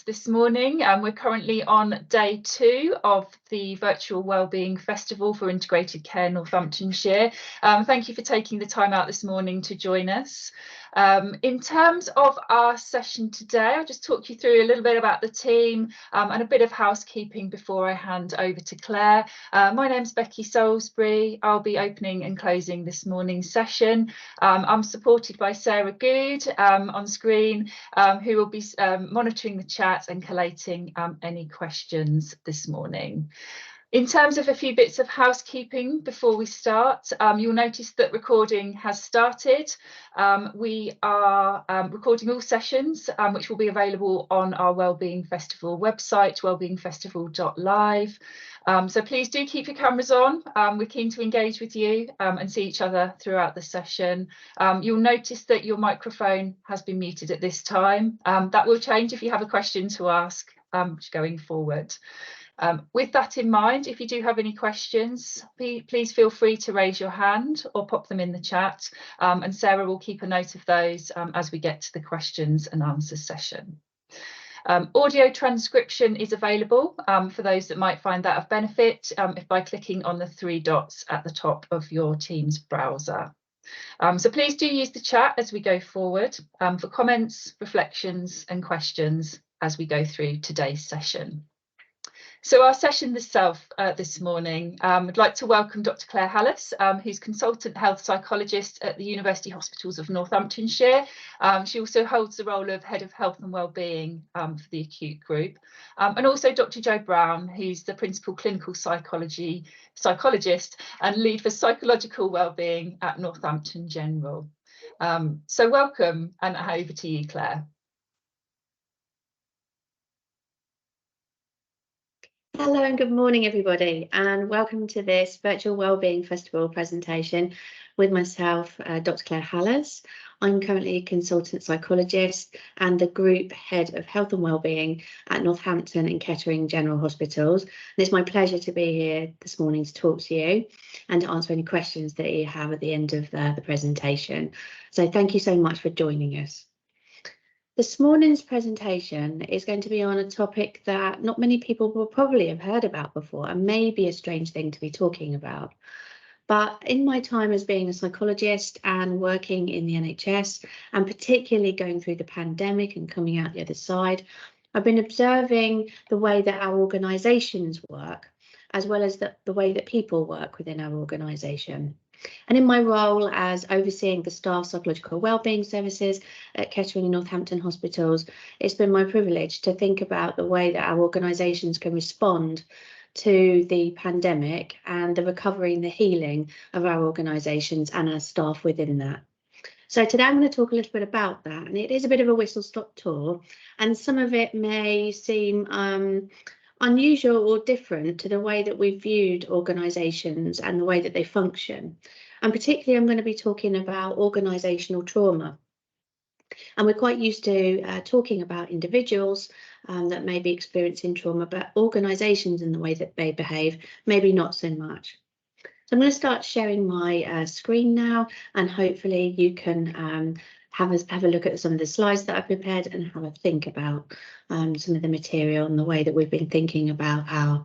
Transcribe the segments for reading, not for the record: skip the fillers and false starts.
This morning. We're currently on day 2 of the virtual Wellbeing Festival for Integrated Care Northamptonshire. Thank you for taking the time out this morning to join us. In terms of our session today, I'll just talk you through a little bit about the team and a bit of housekeeping before I hand over to Claire. My name's Becky Salisbury. I'll be opening and closing this morning's session. I'm supported by Sarah Good on screen, who will be monitoring the chat and collating any questions this morning. In terms of a few bits of housekeeping before we start, you'll notice that recording has started. We are recording all sessions, which will be available on our Wellbeing Festival website, wellbeingfestival.live. So please do keep your cameras on. We're keen to engage with you and see each other throughout the session. You'll notice that your microphone has been muted at this time. That will change if you have a question to ask going forward. With that in mind, if you do have any questions, please feel free to raise your hand or pop them in the chat, and Sarah will keep a note of those as we get to the questions and answers session. Audio transcription is available for those that might find that of benefit if by clicking on the 3 dots at the top of your Teams browser. So please do use the chat as we go forward for comments, reflections and questions as we go through today's session. So our session itself this morning, I'd like to welcome Dr. Claire Hallas, who's Consultant Health Psychologist at the University Hospitals of Northamptonshire. She also holds the role of Head of Health and Wellbeing for the acute group. And also Dr. Jo Brown, who's the Principal Clinical Psychologist and Lead for Psychological Wellbeing at Northampton General. So welcome, and over to you, Claire. Hello and good morning everybody, and welcome to this virtual Wellbeing Festival presentation with myself, Dr. Claire Hallas. I'm currently a consultant psychologist and the Group Head of Health and Wellbeing at Northampton and Kettering General Hospitals. And it's my pleasure to be here this morning to talk to you and to answer any questions that you have at the end of the presentation. So thank you so much for joining us. This morning's presentation is going to be on a topic that not many people will probably have heard about before and may be a strange thing to be talking about. But in my time as being a psychologist and working in the NHS, and particularly going through the pandemic and coming out the other side, I've been observing the way that our organisations work, as well as the way that people work within our organisation. And in my role as overseeing the staff psychological wellbeing services at Kettering and Northampton hospitals, it's been my privilege to think about the way that our organisations can respond to the pandemic and the recovery and the healing of our organisations and our staff within that. So today I'm going to talk a little bit about that, and it is a bit of a whistle-stop tour, and some of it may seem unusual or different to the way that we've viewed organisations and the way that they function. And particularly I'm going to be talking about organisational trauma. And we're quite used to talking about individuals that may be experiencing trauma, but organisations and the way that they behave, maybe not so much. So I'm going to start sharing my screen now, and hopefully you can have a look at some of the slides that I've prepared and have a think about some of the material and the way that we've been thinking about our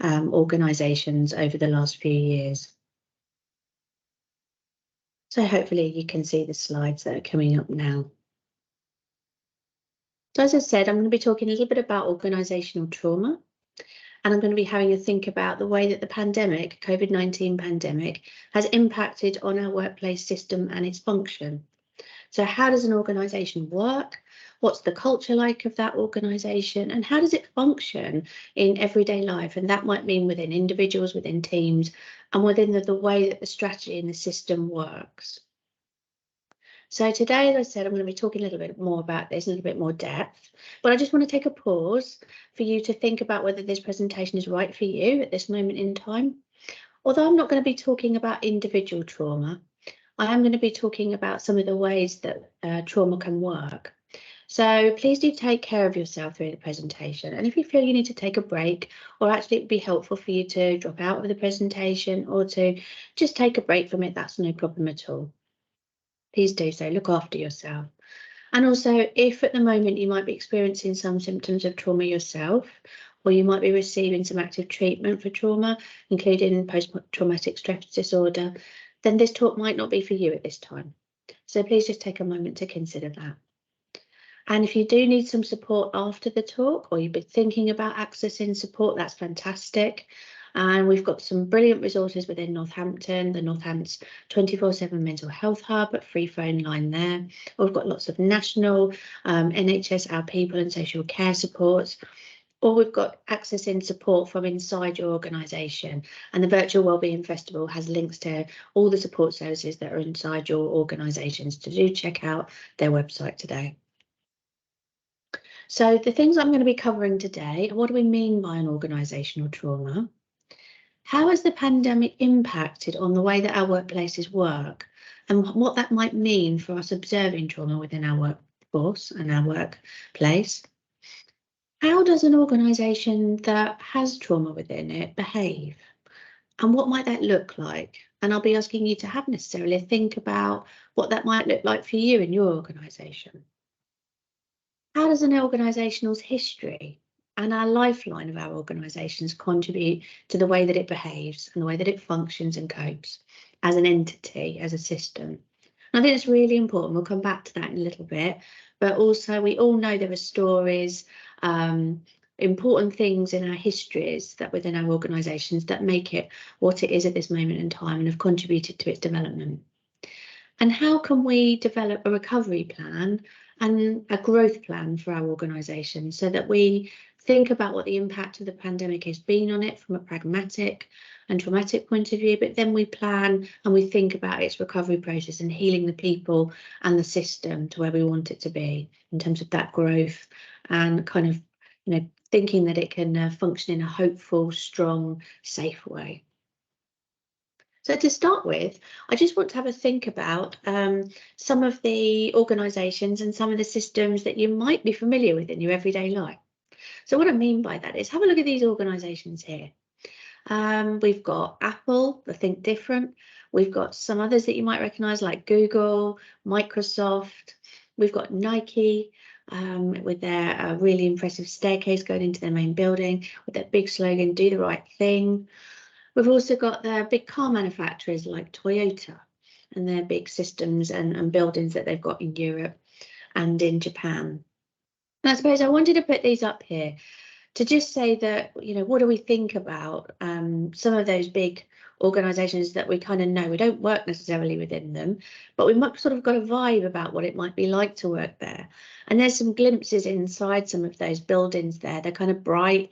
organisations over the last few years. So hopefully you can see the slides that are coming up now. So as I said, I'm going to be talking a little bit about organisational trauma, and I'm going to be having a think about the way that the pandemic, COVID-19 pandemic, has impacted on our workplace system and its function. So how does an organisation work? What's the culture like of that organisation? And how does it function in everyday life? And that might mean within individuals, within teams, and within the way that the strategy and the system works. So today, as I said, I'm going to be talking a little bit more about this in a little bit more depth, but I just want to take a pause for you to think about whether this presentation is right for you at this moment in time. Although I'm not going to be talking about individual trauma, I am going to be talking about some of the ways that trauma can work. So please do take care of yourself through the presentation. And if you feel you need to take a break, or actually it'd be helpful for you to drop out of the presentation or to just take a break from it, that's no problem at all. Please do so, look after yourself. And also, if at the moment you might be experiencing some symptoms of trauma yourself, or you might be receiving some active treatment for trauma, including post-traumatic stress disorder, then this talk might not be for you at this time. So please just take a moment to consider that. And if you do need some support after the talk, or you've been thinking about accessing support, that's fantastic. And we've got some brilliant resources within Northampton, the Northampton's 24/7 mental health hub, a free phone line there. We've got lots of national NHS, Our People and social care supports. Or we've got accessing support from inside your organisation, and the Virtual Wellbeing Festival has links to all the support services that are inside your organisations. So do check out their website today. So the things I'm going to be covering today, what do we mean by an organisational trauma? How has the pandemic impacted on the way that our workplaces work, and what that might mean for us observing trauma within our workforce and our workplace? How does an organisation that has trauma within it behave? And what might that look like? And I'll be asking you to have necessarily think about what that might look like for you in your organisation. How does an organisational's history and our lifeline of our organisations contribute to the way that it behaves and the way that it functions and copes as an entity, as a system? And I think it's really important. We'll come back to that in a little bit. But also, we all know there are stories, important things in our histories that within our organisations that make it what it is at this moment in time and have contributed to its development. And how can we develop a recovery plan and a growth plan for our organisation so that we think about what the impact of the pandemic has been on it from a pragmatic and traumatic point of view, but then we plan and we think about its recovery process and healing the people and the system to where we want it to be in terms of that growth and kind of, thinking that it can function in a hopeful, strong, safe way. So to start with, I just want to have a think about some of the organisations and some of the systems that you might be familiar with in your everyday life. So what I mean by that is have a look at these organisations here. We've got Apple, the Think Different. We've got some others that you might recognise like Google, Microsoft. We've got Nike with their really impressive staircase going into their main building with their big slogan, do the right thing. We've also got their big car manufacturers like Toyota and their big systems and buildings that they've got in Europe and in Japan. And I suppose I wanted to put these up here to just say that, what do we think about some of those big organisations that we kind of know? We don't work necessarily within them, but we might sort of got a vibe about what it might be like to work there. And there's some glimpses inside some of those buildings there. They're kind of bright.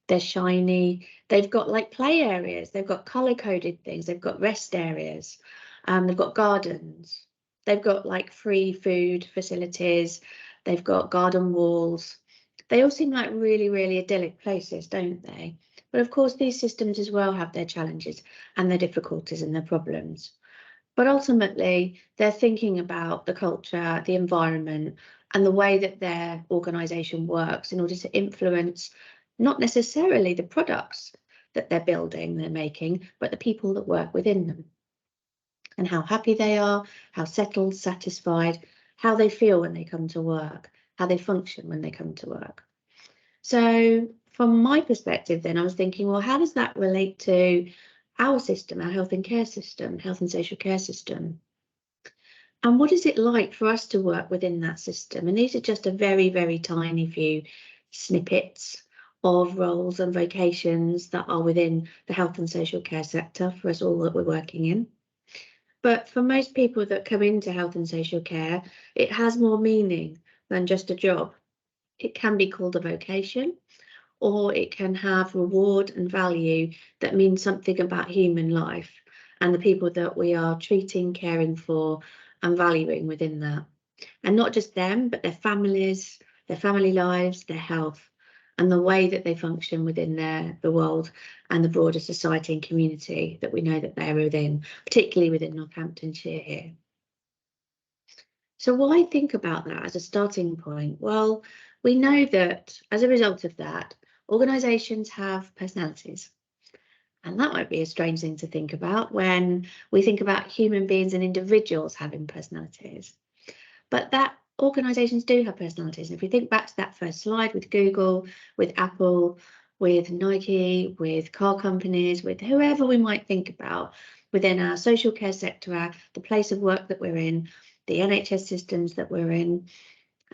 They're shiny. They've got like play areas. They've got color-coded things. They've got rest areas. They've got gardens. They've got like free food facilities. They've got garden walls. They all seem like really, really idyllic places, don't they? But of course, these systems as well have their challenges and their difficulties and their problems. But ultimately, they're thinking about the culture, the environment, and the way that their organisation works in order to influence not necessarily the products that they're building, they're making, but the people that work within them and how happy they are, how settled, satisfied, how they feel when they come to work, how they function when they come to work. So from my perspective, then I was thinking, well, how does that relate to our system, our health and care system, health and social care system? And what is it like for us to work within that system? And these are just a very, very tiny few snippets of roles and vocations that are within the health and social care sector for us all that we're working in. But for most people that come into health and social care, it has more meaning than just a job. It can be called a vocation, or it can have reward and value that means something about human life and the people that we are treating, caring for and valuing within that. And not just them, but their families, their family lives, their health, and the way that they function within the world and the broader society and community that we know that they're within, particularly within Northamptonshire here. So why think about that as a starting point? Well, we know that as a result of that, organisations have personalities. And that might be a strange thing to think about when we think about human beings and individuals having personalities. But that organisations do have personalities. And if we think back to that first slide with Google, with Apple, with Nike, with car companies, with whoever we might think about within our social care sector, the place of work that we're in, the NHS systems that we're in,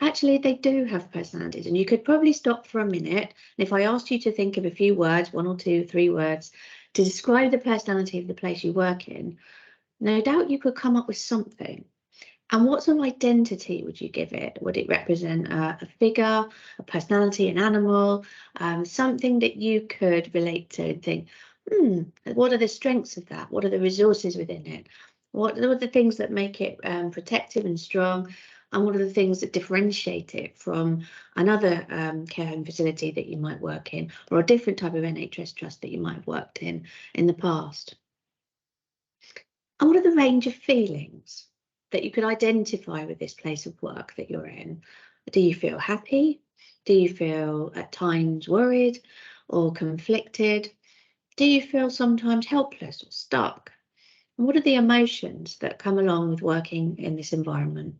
actually they do have personalities. And you could probably stop for a minute. And if I asked you to think of a few words, 1 or 2, 3 words, to describe the personality of the place you work in, no doubt you could come up with something. And what sort of identity would you give it? Would it represent a figure, a personality, an animal, something that you could relate to and think, what are the strengths of that? What are the resources within it? What are the things that make it protective and strong? And what are the things that differentiate it from another care home facility that you might work in, or a different type of NHS trust that you might have worked in the past? And what are the range of feelings that you could identify with this place of work that you're in? Do you feel happy? Do you feel at times worried or conflicted? Do you feel sometimes helpless or stuck? And what are the emotions that come along with working in this environment?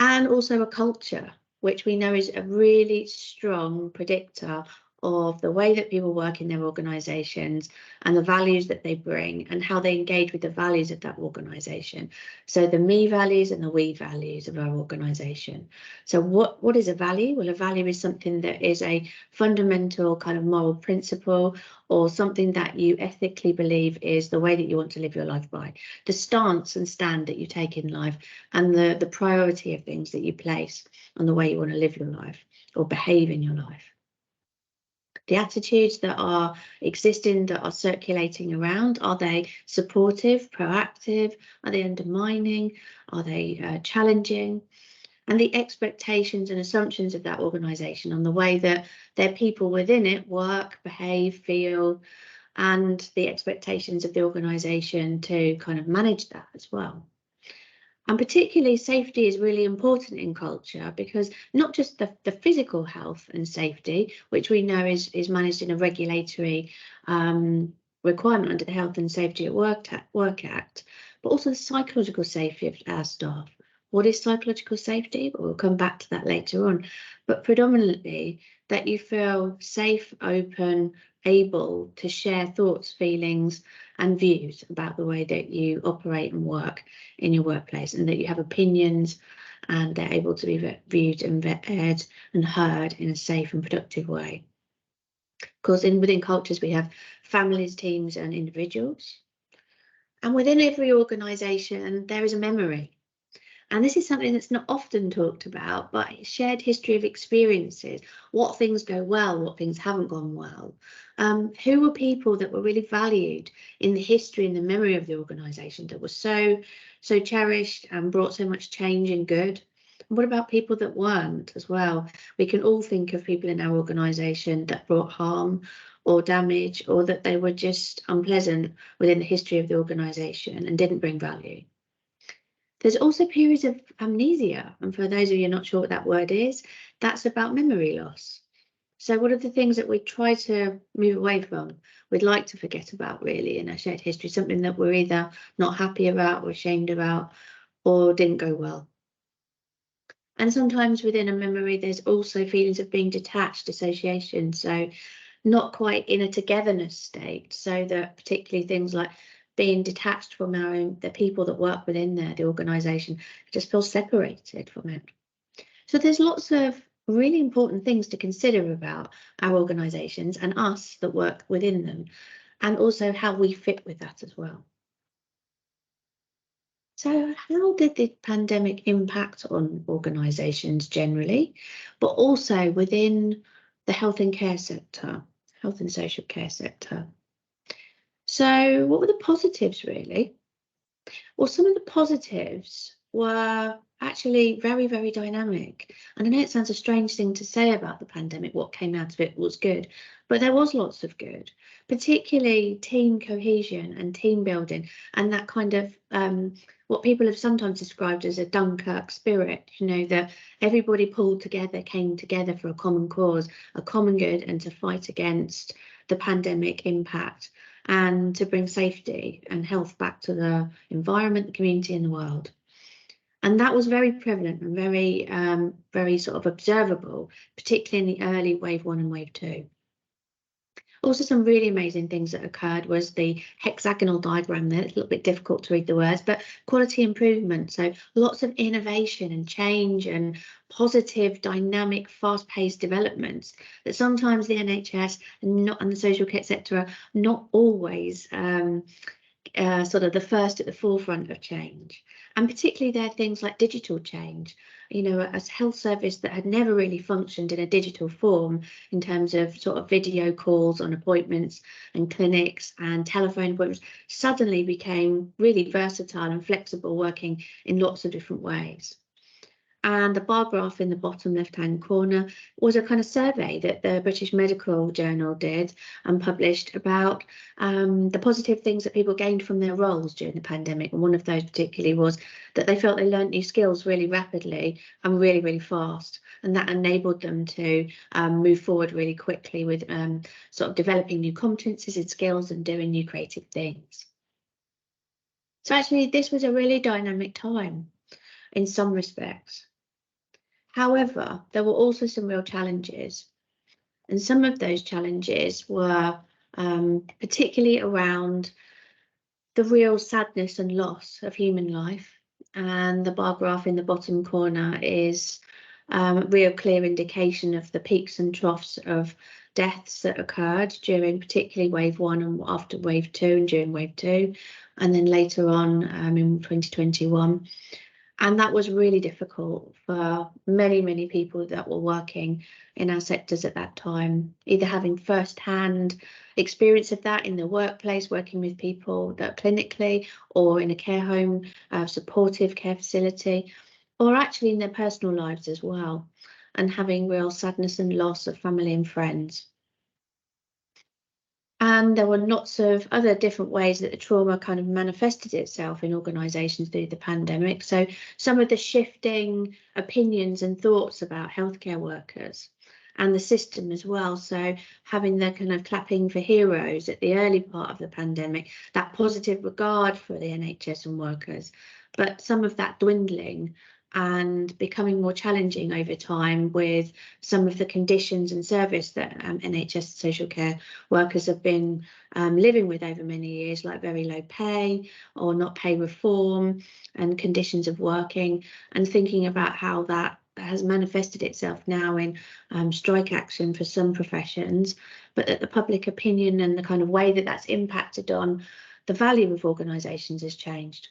And also a culture, which we know is a really strong predictor of the way that people work in their organisations and the values that they bring and how they engage with the values of that organisation. So the me values and the we values of our organisation. So what is a value? Well, a value is something that is a fundamental kind of moral principle or something that you ethically believe is the way that you want to live your life by. The stance and stand that you take in life and the priority of things that you place on the way you want to live your life or behave in your life. The attitudes that are existing, that are circulating around, are they supportive, proactive? Are they undermining? Are they challenging? And the expectations and assumptions of that organisation on the way that their people within it work, behave, feel, and the expectations of the organisation to kind of manage that as well. And particularly safety is really important in culture because not just the physical health and safety, which we know is managed in a regulatory requirement under the Health and Safety at Work Act, but also the psychological safety of our staff. What is psychological safety? We'll come back to that later on, but predominantly that you feel safe, open, able to share thoughts, feelings, and views about the way that you operate and work in your workplace, and that you have opinions and they're able to be viewed and vetted and heard in a safe and productive way. Of course, within cultures, we have families, teams, and individuals. And within every organisation, there is a memory. And this is something that's not often talked about, but shared history of experiences, what things go well, what things haven't gone well. Who were people that were really valued in the history and the memory of the organisation that was so cherished and brought so much change and good? And what about people that weren't as well? We can all think of people in our organisation that brought harm or damage, or that they were just unpleasant within the history of the organisation and didn't bring value. There's also periods of amnesia, and for those of you not sure what that word is, that's about memory loss. So what are the things that we try to move away from, we'd like to forget about really in our shared history, something that we're either not happy about or ashamed about or didn't go well. And sometimes within a memory, there's also feelings of being detached, dissociation, so not quite in a togetherness state, so that particularly things like being detached from the people that work within there, the organisation, just feel separated from it. So there's lots of really important things to consider about our organisations and us that work within them, and also how we fit with that as well. So how did the pandemic impact on organisations generally, but also within the health and care sector, health and social care sector? So what were the positives really? Well, some of the positives were actually very, very dynamic. And I know it sounds a strange thing to say about the pandemic, what came out of it was good, but there was lots of good, particularly team cohesion and team building, and that kind of what people have sometimes described as a Dunkirk spirit, you know, that everybody pulled together, came together for a common cause, a common good, and to fight against the pandemic impact and to bring safety and health back to the environment, the community and the world. And that was very prevalent and very sort of observable, particularly in the early wave 1 and wave 2. Also, some really amazing things that occurred was the hexagonal diagram there. It's a little bit difficult to read the words, but quality improvement. So lots of innovation and change and positive, dynamic, fast-paced developments that sometimes the NHS and the social care sector are not always sort of the first at the forefront of change. And particularly there are things like digital change, you know, a health service that had never really functioned in a digital form in terms of sort of video calls on appointments and clinics and telephone appointments suddenly became really versatile and flexible, working in lots of different ways. And the bar graph in the bottom left-hand corner was a kind of survey that the British Medical Journal did and published about the positive things that people gained from their roles during the pandemic. And one of those particularly was that they felt they learned new skills really rapidly and really, really fast. And that enabled them to move forward really quickly with sort of developing new competencies and skills and doing new creative things. So actually, this was a really dynamic time in some respects. However, there were also some real challenges, and some of those challenges were particularly around the real sadness and loss of human life. And the bar graph in the bottom corner is a real clear indication of the peaks and troughs of deaths that occurred during particularly wave 1 and after wave 2 and during wave 2, and then later on in 2021. And that was really difficult for many, many people that were working in our sectors at that time, either having first-hand experience of that in the workplace, working with people that clinically or in a care home, supportive care facility, or actually in their personal lives as well, and having real sadness and loss of family and friends. And there were lots of other different ways that the trauma kind of manifested itself in organisations through the pandemic. So some of the shifting opinions and thoughts about healthcare workers and the system as well. So having the kind of clapping for heroes at the early part of the pandemic, that positive regard for the NHS and workers, but some of that dwindling and becoming more challenging over time with some of the conditions and service that NHS social care workers have been living with over many years, like very low pay or not pay reform and conditions of working, and thinking about how that has manifested itself now in strike action for some professions, but that the public opinion and the kind of way that that's impacted on the value of organisations has changed.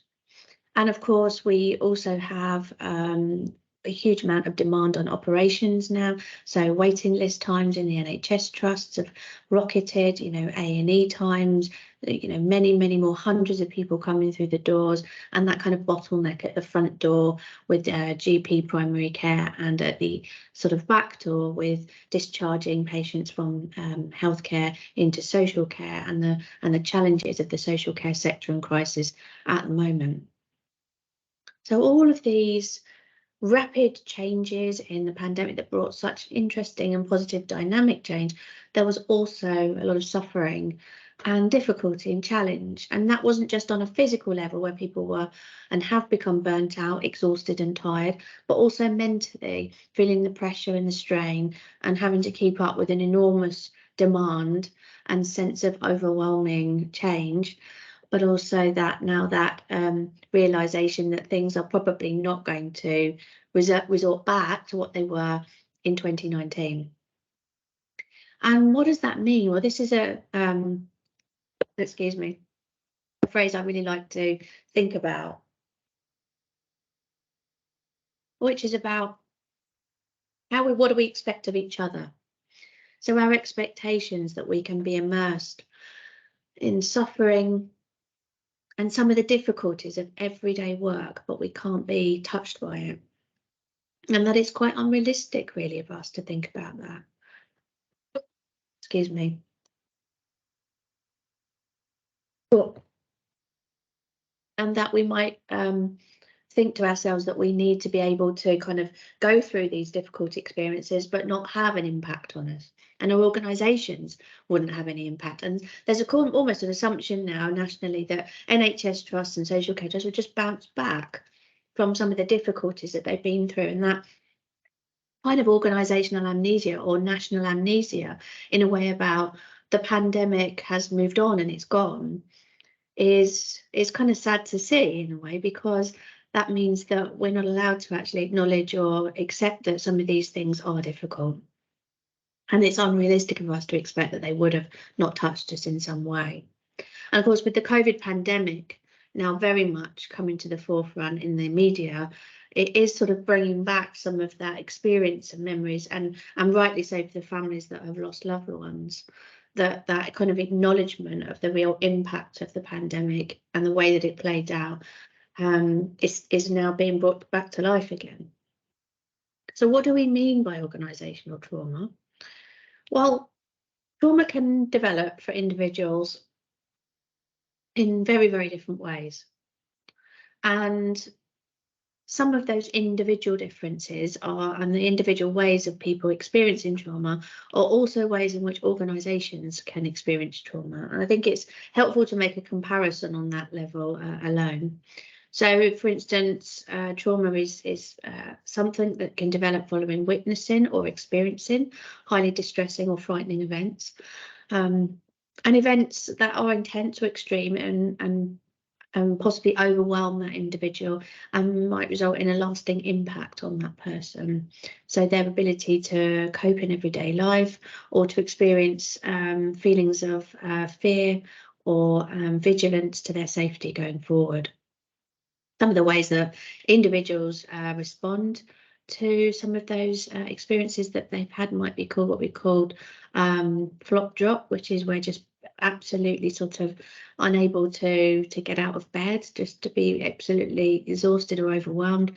And of course, we also have a huge amount of demand on operations now. So waiting list times in the NHS trusts have rocketed, you know, A&E times, you know, many, many more hundreds of people coming through the doors, and that kind of bottleneck at the front door with GP primary care, and at the sort of back door with discharging patients from healthcare into social care, and the challenges of the social care sector and crisis at the moment. So all of these rapid changes in the pandemic that brought such interesting and positive dynamic change, there was also a lot of suffering and difficulty and challenge. And that wasn't just on a physical level where people were and have become burnt out, exhausted and tired, but also mentally feeling the pressure and the strain and having to keep up with an enormous demand and sense of overwhelming change. But also that now that realisation that things are probably not going to resort back to what they were in 2019. And what does that mean? Well, this is a, excuse me, a phrase I really like to think about, which is about what do we expect of each other? So our expectations that we can be immersed in suffering and some of the difficulties of everyday work, but we can't be touched by it. And that it's quite unrealistic, really, of us to think about that. Excuse me. And that we might think to ourselves that we need to be able to kind of go through these difficult experiences, but not have an impact on us. And our organisations wouldn't have any impact. And there's almost an assumption now nationally that NHS trusts and social care trusts will just bounce back. from some of the difficulties that they've been through, and that kind of organisational amnesia or national amnesia in a way about the pandemic has moved on and it's gone is kind of sad to see in a way, because that means that we're not allowed to actually acknowledge or accept that some of these things are difficult. And it's unrealistic of us to expect that they would have not touched us in some way. And of course, with the COVID pandemic now very much coming to the forefront in the media, it is sort of bringing back some of that experience and memories, and rightly so for the families that have lost loved ones, that kind of acknowledgement of the real impact of the pandemic and the way that it played out is now being brought back to life again. So what do we mean by organisational trauma? Well, trauma can develop for individuals in very, very different ways. And some of those individual differences and the individual ways of people experiencing trauma are also ways in which organisations can experience trauma. And I think it's helpful to make a comparison on that level alone. So, for instance, trauma is something that can develop following witnessing or experiencing highly distressing or frightening events, and events that are intense or extreme and possibly overwhelm that individual and might result in a lasting impact on that person. So their ability to cope in everyday life or to experience feelings of fear or vigilance to their safety going forward. Some of the ways that individuals respond to some of those experiences that they've had might be called what we called flop drop, which is where just absolutely sort of unable to get out of bed, just to be absolutely exhausted or overwhelmed,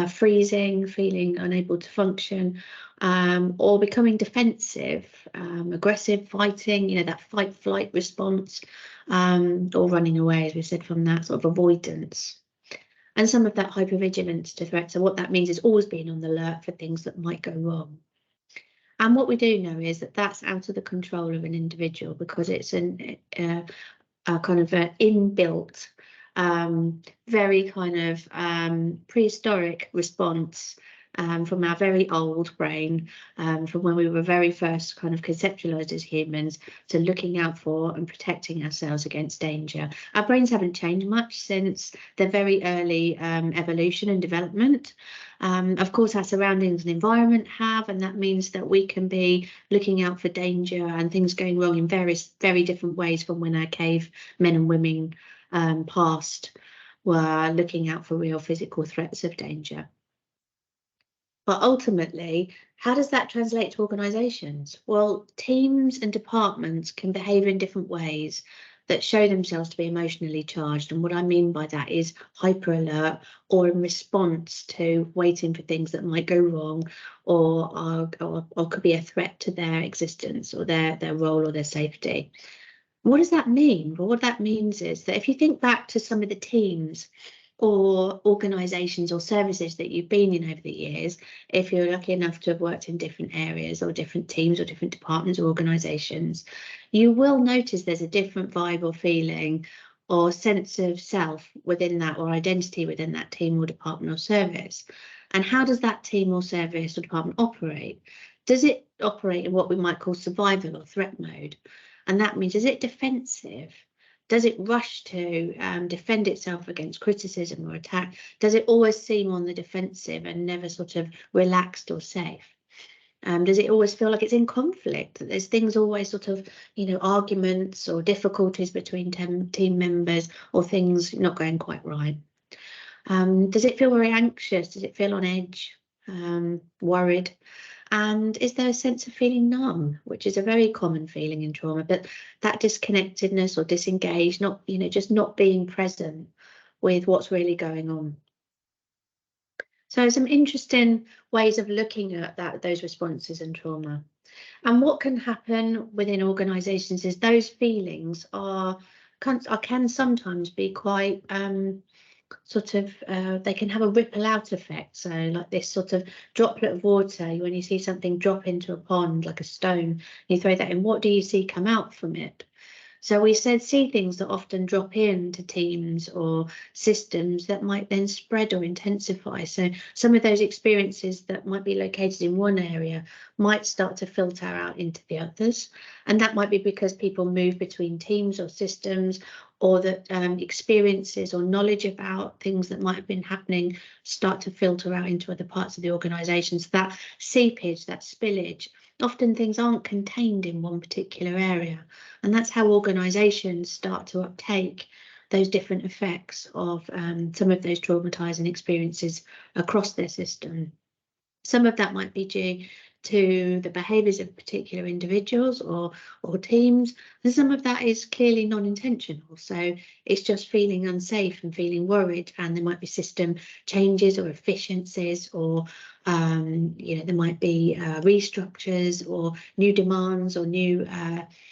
freezing, feeling unable to function, or becoming defensive, aggressive, fighting, that fight-flight response, or running away, as we said, from that sort of avoidance. And some of that hypervigilance to threats. So what that means is always being on the alert for things that might go wrong. And what we do know is that that's out of the control of an individual, because it's a kind of an inbuilt, very kind of prehistoric response from our very old brain, from when we were very first kind of conceptualized as humans, to looking out for and protecting ourselves against danger. Our brains haven't changed much since the very early evolution and development. Of course, our surroundings and environment have, and that means that we can be looking out for danger and things going wrong in very different ways from when our cave men and women past were looking out for real physical threats of danger. But ultimately, how does that translate to organisations? Well, teams and departments can behave in different ways that show themselves to be emotionally charged. And what I mean by that is hyper alert, or in response to waiting for things that might go wrong, or could be a threat to their existence or their role or their safety. What does that mean? Well, what that means is that if you think back to some of the teams or organisations or services that you've been in over the years, if you're lucky enough to have worked in different areas or different teams or different departments or organisations, you will notice there's a different vibe or feeling or sense of self within that, or identity within that team or department or service. And how does that team or service or department operate? Does it operate in what we might call survival or threat mode? And that means, is it defensive? Does it rush to defend itself against criticism or attack? Does it always seem on the defensive and never sort of relaxed or safe? Does it always feel like it's in conflict? That there's things always sort of, arguments or difficulties between team members, or things not going quite right? Does it feel very anxious? Does it feel on edge, worried? And is there a sense of feeling numb, which is a very common feeling in trauma, but that disconnectedness or disengaged, just not being present with what's really going on. So some interesting ways of looking at those responses and trauma. And what can happen within organisations is those feelings can sometimes be quite they can have a ripple out effect. So like this sort of droplet of water, when you see something drop into a pond like a stone, you throw that in, what do you see come out from it? So we said see things that often drop into teams or systems that might then spread or intensify. So some of those experiences that might be located in one area might start to filter out into the others. And that might be because people move between teams or systems, or that experiences or knowledge about things that might have been happening start to filter out into other parts of the organisation. So that seepage, that spillage, often things aren't contained in one particular area. And that's how organisations start to uptake those different effects of some of those traumatising experiences across their system. Some of that might be due to the behaviours of particular individuals or teams, and some of that is clearly non-intentional. So it's just feeling unsafe and feeling worried, and there might be system changes or efficiencies, or there might be restructures or new demands or new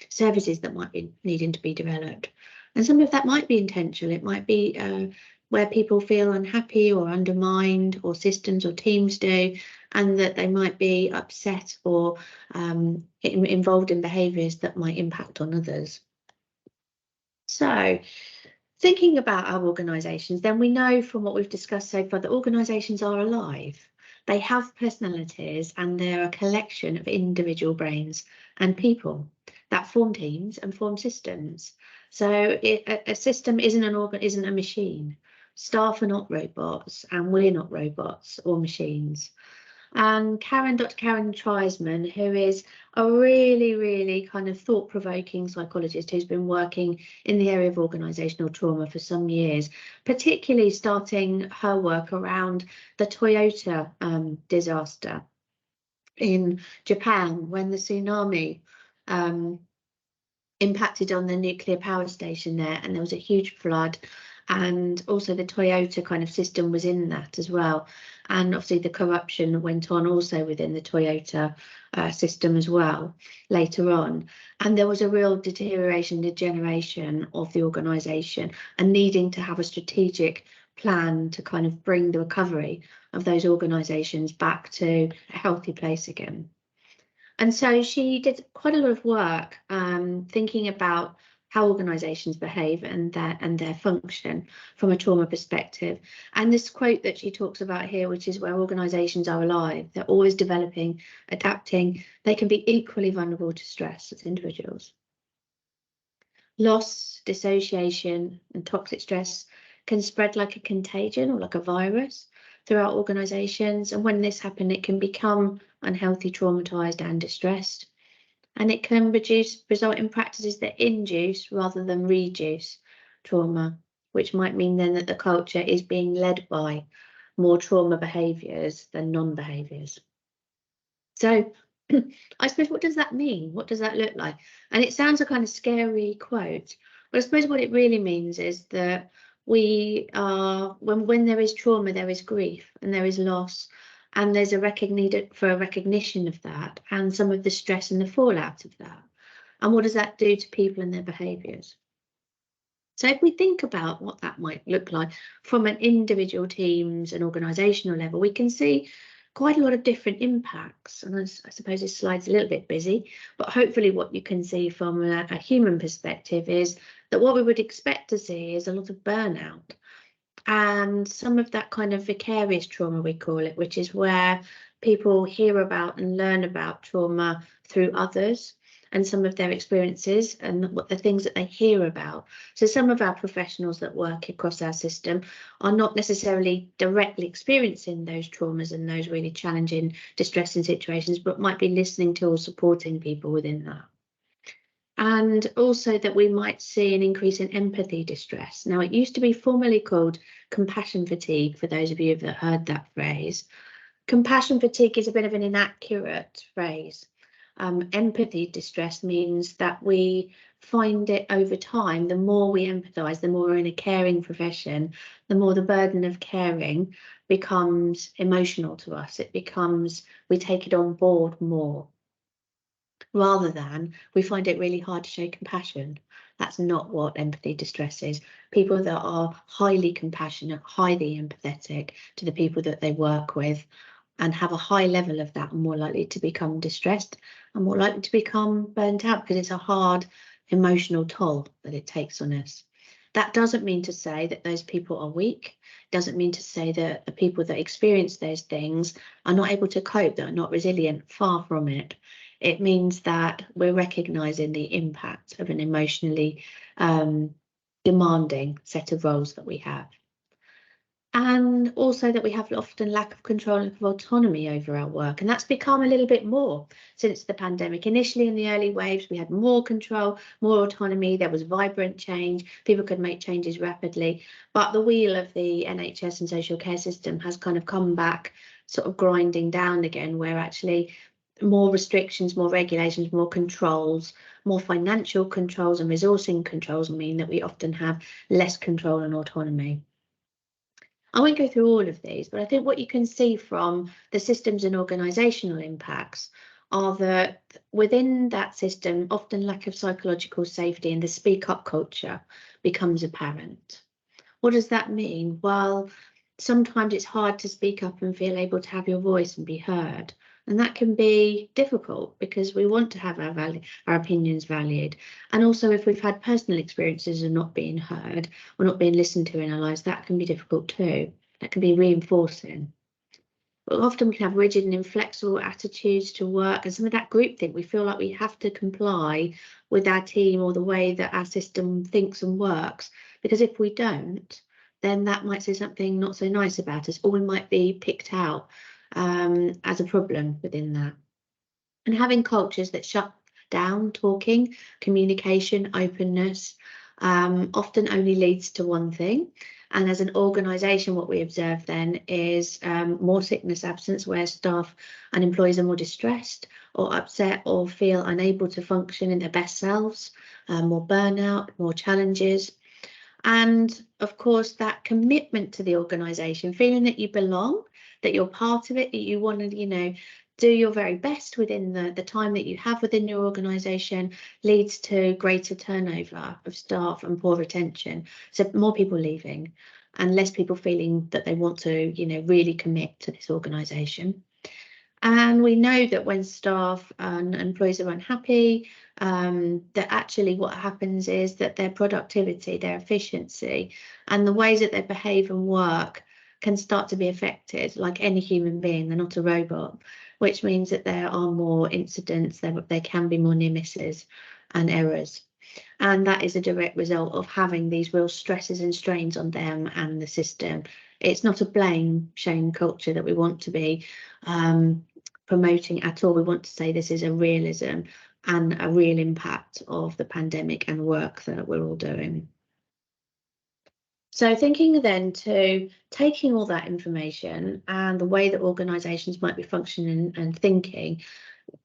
services that might be needing to be developed. And some of that might be intentional. It might be where people feel unhappy or undermined, or systems or teams do, and that they might be upset or involved in behaviours that might impact on others. So thinking about our organisations, then we know from what we've discussed so far that organisations are alive. They have personalities, and they're a collection of individual brains and people that form teams and form systems. So a system isn't a machine. Staff are not robots, and we're not robots or machines. And Dr. Karen Treisman, who is a really kind of thought-provoking psychologist who's been working in the area of organisational trauma for some years, particularly starting her work around the Toyota disaster in Japan, when the tsunami impacted on the nuclear power station there, and there was a huge flood. And also the Toyota kind of system was in that as well. And obviously the corruption went on also within the Toyota system as well later on. And there was a real degeneration of the organisation, and needing to have a strategic plan to kind of bring the recovery of those organisations back to a healthy place again. And so she did quite a lot of work thinking about how organisations behave and their function from a trauma perspective. And this quote that she talks about here, which is where organisations are alive, they're always developing, adapting, they can be equally vulnerable to stress as individuals. Loss, dissociation and toxic stress can spread like a contagion or like a virus throughout organisations. And when this happens, it can become unhealthy, traumatised and distressed. And it can result in practices that induce rather than reduce trauma, which might mean then that the culture is being led by more trauma behaviours than non-behaviours. So I suppose, what does that mean? What does that look like? And it sounds a kind of scary quote, but I suppose what it really means is that we are, when there is trauma, there is grief and there is loss. And there's a recognition of that and some of the stress and the fallout of that. And what does that do to people and their behaviours? So if we think about what that might look like from an individual, teams and organisational level, we can see quite a lot of different impacts. And I suppose this slide's a little bit busy, but hopefully what you can see from a human perspective is that what we would expect to see is a lot of burnout. And some of that kind of vicarious trauma, we call it, which is where people hear about and learn about trauma through others and some of their experiences and what the things that they hear about. So some of our professionals that work across our system are not necessarily directly experiencing those traumas and those really challenging, distressing situations, but might be listening to or supporting people within that. And also that we might see an increase in empathy distress. Now, it used to be formerly called compassion fatigue, for those of you that heard that phrase. Compassion fatigue is a bit of an inaccurate phrase. Empathy distress means that we find it over time, the more we empathise, the more we're in a caring profession, the more the burden of caring becomes emotional to us. It becomes, we take it on board more, rather than we find it really hard to show compassion. That's not what empathy distress is. People that are highly compassionate, highly empathetic to the people that they work with and have a high level of that are more likely to become distressed and more likely to become burnt out, because it's a hard emotional toll that it takes on us. That doesn't mean to say that those people are weak. Doesn't mean to say that the people that experience those things are not able to cope, that are not resilient. Far from it. It means that we're recognising the impact of an emotionally demanding set of roles that we have. And also that we have often lack of control and of autonomy over our work. And that's become a little bit more since the pandemic. Initially, in the early waves, we had more control, more autonomy. There was vibrant change. People could make changes rapidly. But the wheel of the NHS and social care system has kind of come back, sort of grinding down again, where actually more restrictions, more regulations, more controls, more financial controls and resourcing controls mean that we often have less control and autonomy. I won't go through all of these, but I think what you can see from the systems and organisational impacts are that within that system, often lack of psychological safety and the speak up culture becomes apparent. What does that mean? Well, sometimes it's hard to speak up and feel able to have your voice and be heard. And that can be difficult because we want to have our opinions valued. And also, if we've had personal experiences of not being heard or not being listened to in our lives, that can be difficult too. That can be reinforcing. But often we can have rigid and inflexible attitudes to work, and some of that groupthink, we feel like we have to comply with our team or the way that our system thinks and works. Because if we don't, then that might say something not so nice about us, or we might be picked out as a problem within that. And having cultures that shut down talking, communication, openness, often only leads to one thing. And as an organisation, what we observe then is more sickness absence, where staff and employees are more distressed or upset or feel unable to function in their best selves, more burnout, more challenges. And of course, that commitment to the organisation, feeling that you belong, that you're part of it, that you want to, do your very best within the time that you have within your organisation, leads to greater turnover of staff and poor retention. So more people leaving and less people feeling that they want to, really commit to this organisation. And we know that when staff and employees are unhappy, that actually what happens is that their productivity, their efficiency, and the ways that they behave and work can start to be affected, like any human being. They're not a robot, which means that there are more incidents, there can be more near misses and errors. And that is a direct result of having these real stresses and strains on them and the system. It's not a blame shame culture that we want to be promoting at all. We want to say this is a realism and a real impact of the pandemic and work that we're all doing. So thinking then to taking all that information and the way that organisations might be functioning and thinking,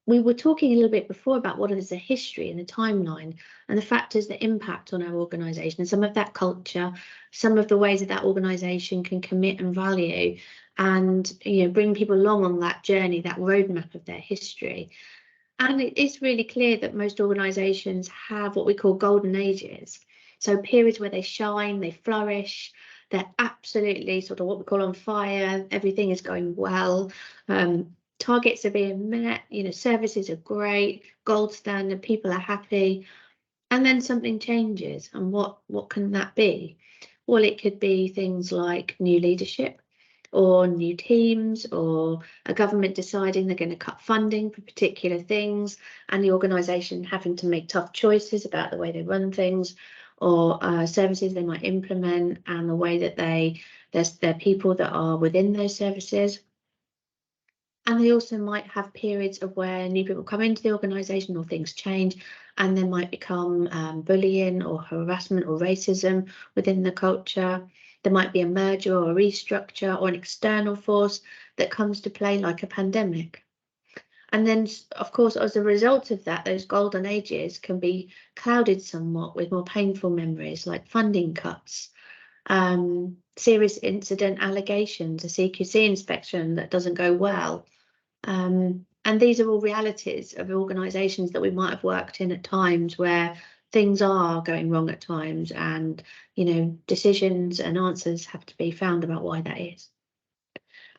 we were talking a little bit before about what is the history and the timeline and the factors that impact on our organisation, and some of that culture, some of the ways that that organisation can commit and value and bring people along on that journey, that roadmap of their history. And it is really clear that most organisations have what we call golden ages. So periods where they shine, they flourish, they're absolutely sort of what we call on fire, everything is going well, targets are being met, services are great, gold standard, people are happy. And then something changes. And what can that be? Well, it could be things like new leadership or new teams, or a government deciding they're going to cut funding for particular things and the organisation having to make tough choices about the way they run things, or services they might implement and the way that there's people that are within those services. And they also might have periods of where new people come into the organisation or things change, and there might become bullying or harassment or racism within the culture. There might be a merger or a restructure or an external force that comes to play, like a pandemic. And then, of course, as a result of that, those golden ages can be clouded somewhat with more painful memories, like funding cuts, serious incident allegations, a CQC inspection that doesn't go well. And these are all realities of organisations that we might have worked in at times where things are going wrong at times, and decisions and answers have to be found about why that is.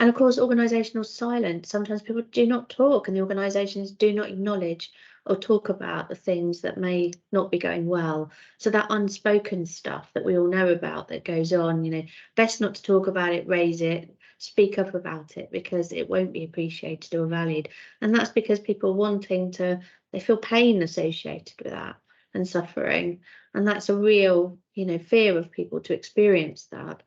And of course, organisational silence. Sometimes people do not talk, and the organisations do not acknowledge or talk about the things that may not be going well. So that unspoken stuff that we all know about that goes on, best not to talk about it, raise it, speak up about it, because it won't be appreciated or valued. And that's because people they feel pain associated with that and suffering. And that's a real, fear of people to experience that.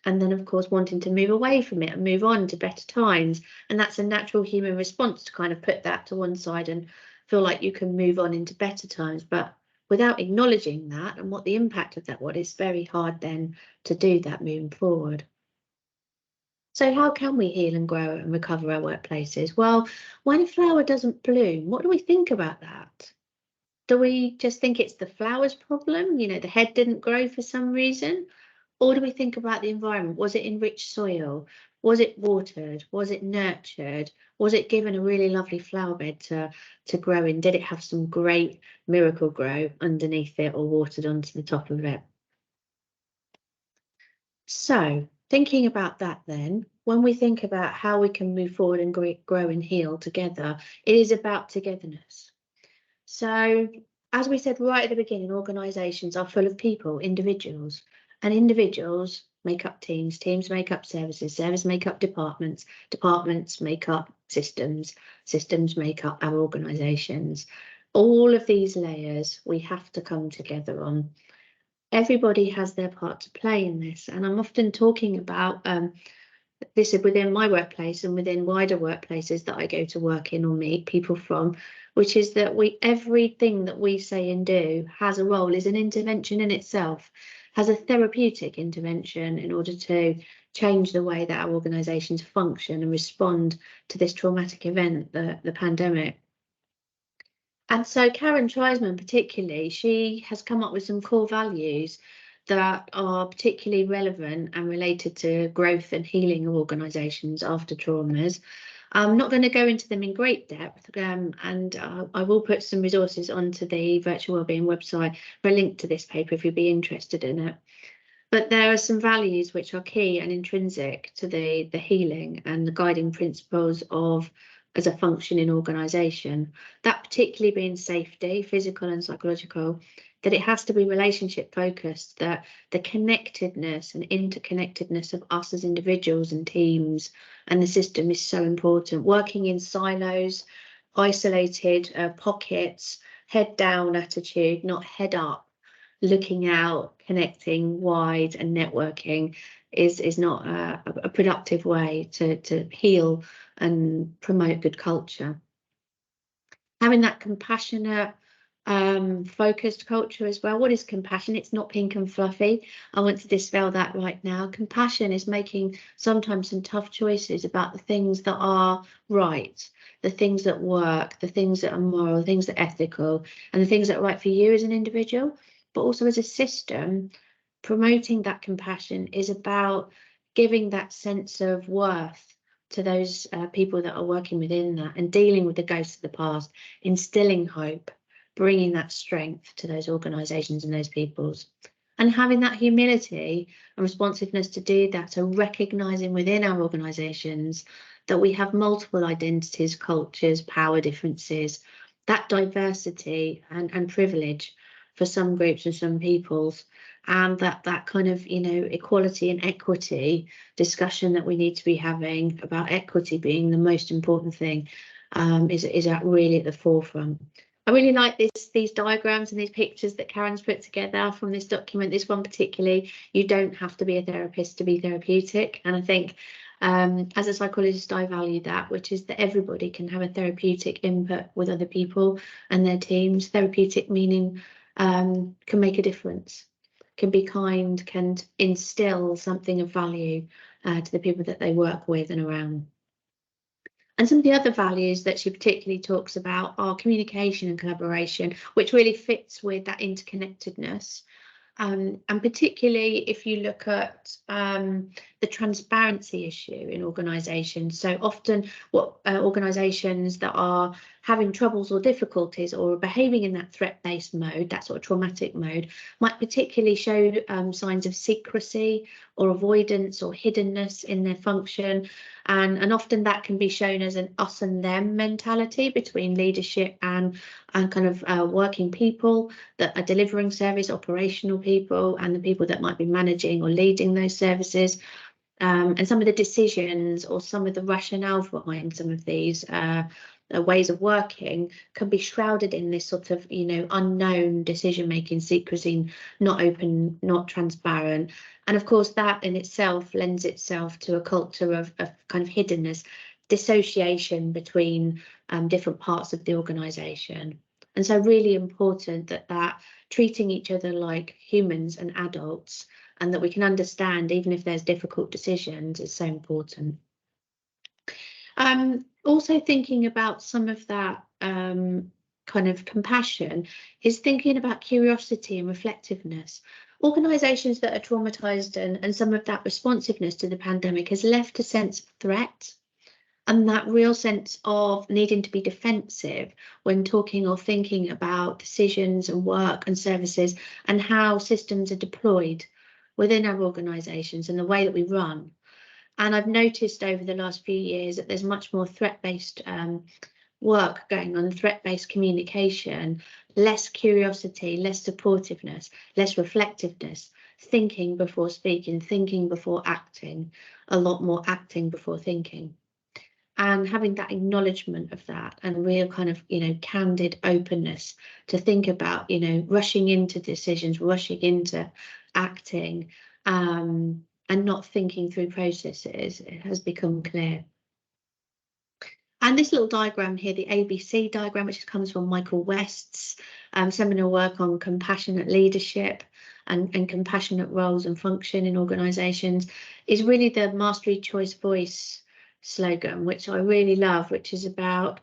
And then, of course, wanting to move away from it and move on to better times. And that's a natural human response to kind of put that to one side and feel like you can move on into better times. But without acknowledging that and what the impact of that was, it's very hard then to do that moving forward. So how can we heal and grow and recover our workplaces? Well, when a flower doesn't bloom, what do we think about that? Do we just think it's the flower's problem? The head didn't grow for some reason? Or do we think about the environment? Was it enriched soil? Was it watered? Was it nurtured? Was it given a really lovely flower bed to grow in? Did it have some great miracle grow underneath it or watered onto the top of it? So thinking about that then, when we think about how we can move forward and grow and heal together, it is about togetherness. So as we said right at the beginning, organisations are full of people, individuals. And individuals make up teams, teams make up services, services make up departments, departments make up systems, systems make up our organisations. All of these layers we have to come together on. Everybody has their part to play in this, and I'm often talking about this within my workplace and within wider workplaces that I go to work in or meet people from, which is that everything that we say and do has a role, is an intervention in itself, has a therapeutic intervention in order to change the way that our organisations function and respond to this traumatic event, the pandemic. And so Karen Treisman particularly, she has come up with some core values that are particularly relevant and related to growth and healing of organisations after traumas. I'm not going to go into them in great depth, and I will put some resources onto the Virtual Wellbeing website for a link to this paper if you'd be interested in it. But there are some values which are key and intrinsic to the healing and the guiding principles of as a functioning organisation, that particularly being safety, physical and psychological, that it has to be relationship focused, that the connectedness and interconnectedness of us as individuals and teams and the system is so important. Working in silos, isolated pockets, head down attitude, not head up, looking out, connecting wide and networking is not a productive way to heal and promote good culture. Having that compassionate, focused culture as well. What is compassion? It's not pink and fluffy. I want to dispel that right now. Compassion is making sometimes some tough choices about the things that are right, the things that work, the things that are moral, the things that are ethical, and the things that are right for you as an individual, but also as a system. Promoting that compassion is about giving that sense of worth to those people that are working within that and dealing with the ghosts of the past, instilling hope, bringing that strength to those organisations and those peoples, and having that humility and responsiveness to do that, so recognising within our organisations that we have multiple identities, cultures, power differences, that diversity and privilege for some groups and some peoples, and that kind of equality and equity discussion that we need to be having about equity being the most important thing is really at the forefront. I really like these diagrams and these pictures that Karen's put together from this document. This one particularly, you don't have to be a therapist to be therapeutic, and I think as a psychologist I value that, which is that everybody can have a therapeutic input with other people and their teams. Therapeutic meaning can make a difference, can be kind, can instill something of value to the people that they work with and around. And some of the other values that she particularly talks about are communication and collaboration, which really fits with that interconnectedness. And particularly if you look at the transparency issue in organisations. So often what organisations that are having troubles or difficulties or behaving in that threat-based mode, that sort of traumatic mode, might particularly show signs of secrecy or avoidance or hiddenness in their function. And often that can be shown as an us and them mentality between leadership and kind of working people that are delivering service, operational people, and the people that might be managing or leading those services. And some of the decisions or some of the rationale behind some of these ways of working can be shrouded in this sort of, unknown decision-making, secrecy, not open, not transparent. And of course, that in itself lends itself to a culture of kind of hiddenness, dissociation between different parts of the organisation. And so really important that treating each other like humans and adults, and that we can understand even if there's difficult decisions, is so important. Also thinking about some of that kind of compassion is thinking about curiosity and reflectiveness. Organisations that are traumatised and some of that responsiveness to the pandemic has left a sense of threat, and that real sense of needing to be defensive when talking or thinking about decisions and work and services and how systems are deployed within our organisations and the way that we run. And I've noticed over the last few years that there's much more threat-based work going on, threat-based communication, less curiosity, less supportiveness, less reflectiveness, thinking before speaking, thinking before acting, a lot more acting before thinking. And having that acknowledgement of that and real kind of, candid openness to think about, rushing into decisions, rushing into acting, and not thinking through processes, it has become clear. And this little diagram here, the ABC diagram, which comes from Michael West's seminal work on compassionate leadership and compassionate roles and function in organisations, is really the Mastery Choice Voice slogan, which I really love, which is about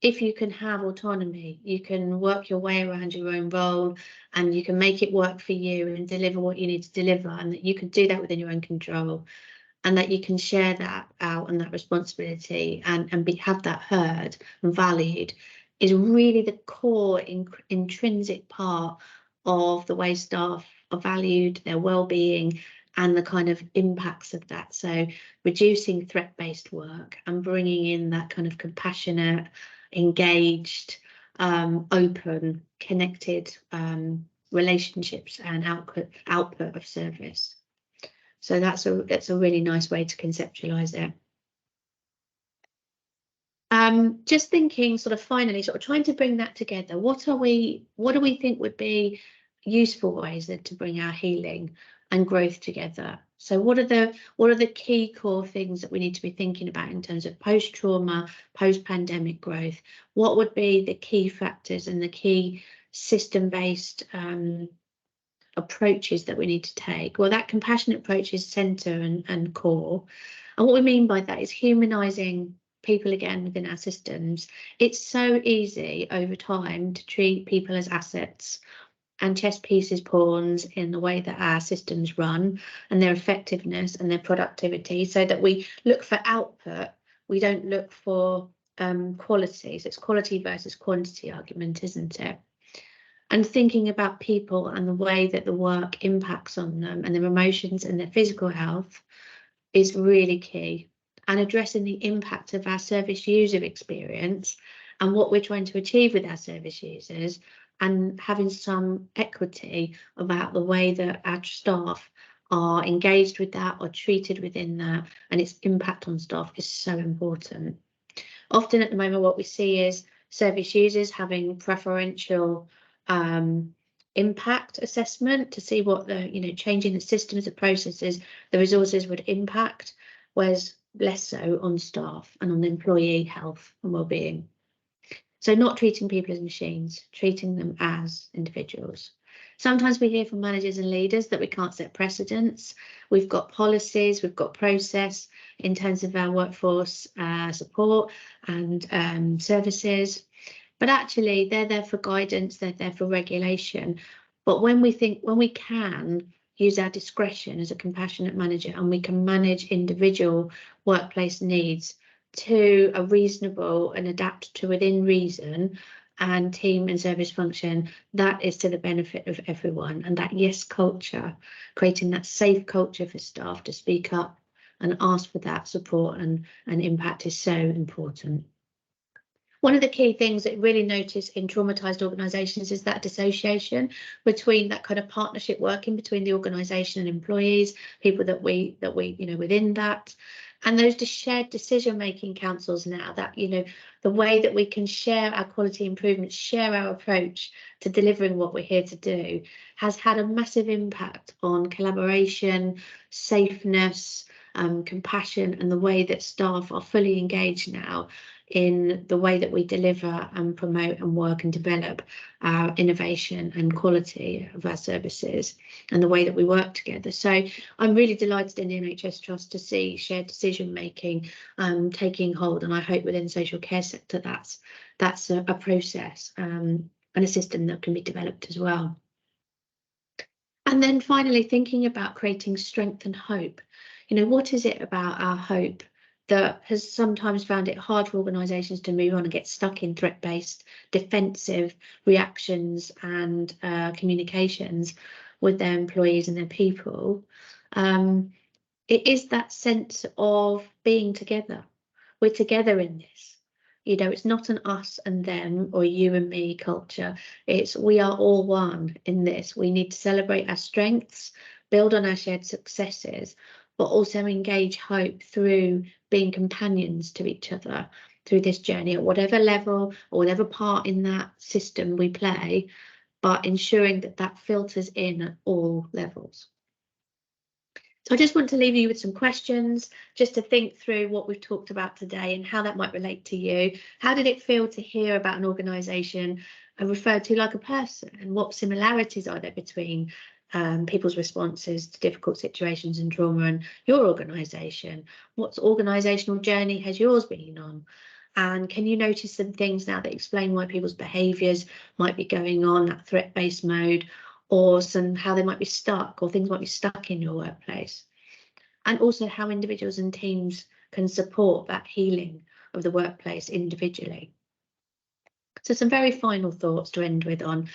if you can have autonomy, you can work your way around your own role and you can make it work for you and deliver what you need to deliver, and that you can do that within your own control, and that you can share that out and that responsibility and have that heard and valued, is really the core intrinsic part of the way staff are valued, their well-being, and the kind of impacts of that. So reducing threat-based work and bringing in that kind of compassionate, engaged, open, connected relationships and output of service. So that's a really nice way to conceptualize it. Just thinking sort of finally, sort of trying to bring that together. What do we think would be useful ways to bring our healing and growth together? So what are the key core things that we need to be thinking about in terms of post-trauma, post-pandemic growth? What would be the key factors and the key system-based approaches that we need to take? Well, that compassionate approach is centre and core. And what we mean by that is humanising people again within our systems. It's so easy over time to treat people as assets and chess pieces, pawns in the way that our systems run and their effectiveness and their productivity, so that we look for output, we don't look for quality. So it's quality versus quantity argument, isn't it? And thinking about people and the way that the work impacts on them and their emotions and their physical health is really key. And addressing the impact of our service user experience and what we're trying to achieve with our service users, and having some equity about the way that our staff are engaged with that or treated within that, and its impact on staff is so important. Often at the moment what we see is service users having preferential impact assessment to see what the changing the systems, the processes, the resources would impact, whereas less so on staff and on employee health and well-being. So not treating people as machines, treating them as individuals. Sometimes we hear from managers and leaders that we can't set precedents. We've got policies, we've got process in terms of our workforce support and services. But actually, they're there for guidance, they're there for regulation. But when we can use our discretion as a compassionate manager and we can manage individual workplace needs to a reasonable and adapt to within reason, and team and service function, that is to the benefit of everyone. And that yes culture, creating that safe culture for staff to speak up and ask for that support and impact is so important. One of the key things that really notice in traumatised organisations is that dissociation between that kind of partnership working between the organisation and employees, people that we within that, and those shared decision-making councils now, that the way that we can share our quality improvements, share our approach to delivering what we're here to do, has had a massive impact on collaboration, safeness, compassion, and the way that staff are fully engaged now in the way that we deliver and promote and work and develop our innovation and quality of our services, and the way that we work together. So I'm really delighted in the NHS Trust to see shared decision making taking hold, and I hope within the social care sector that's a process and a system that can be developed as well. And then finally, thinking about creating strength and hope. What is it about our hope that has sometimes found it hard for organisations to move on and get stuck in threat-based defensive reactions and communications with their employees and their people? It is that sense of being together. We're together in this. It's not an us and them or you and me culture. It's we are all one in this. We need to celebrate our strengths, build on our shared successes, but also engage hope through being companions to each other through this journey at whatever level or whatever part in that system we play, but ensuring that that filters in at all levels. So I just want to leave you with some questions, just to think through what we've talked about today and how that might relate to you. How did it feel to hear about an organisation referred to like a person, and what similarities are there between people's responses to difficult situations and trauma and your organisation? What organisational journey has yours been on? And can you notice some things now that explain why people's behaviours might be going on, that threat-based mode, or how they might be stuck, or things might be stuck in your workplace? And also how individuals and teams can support that healing of the workplace individually. So some very final thoughts to end with on.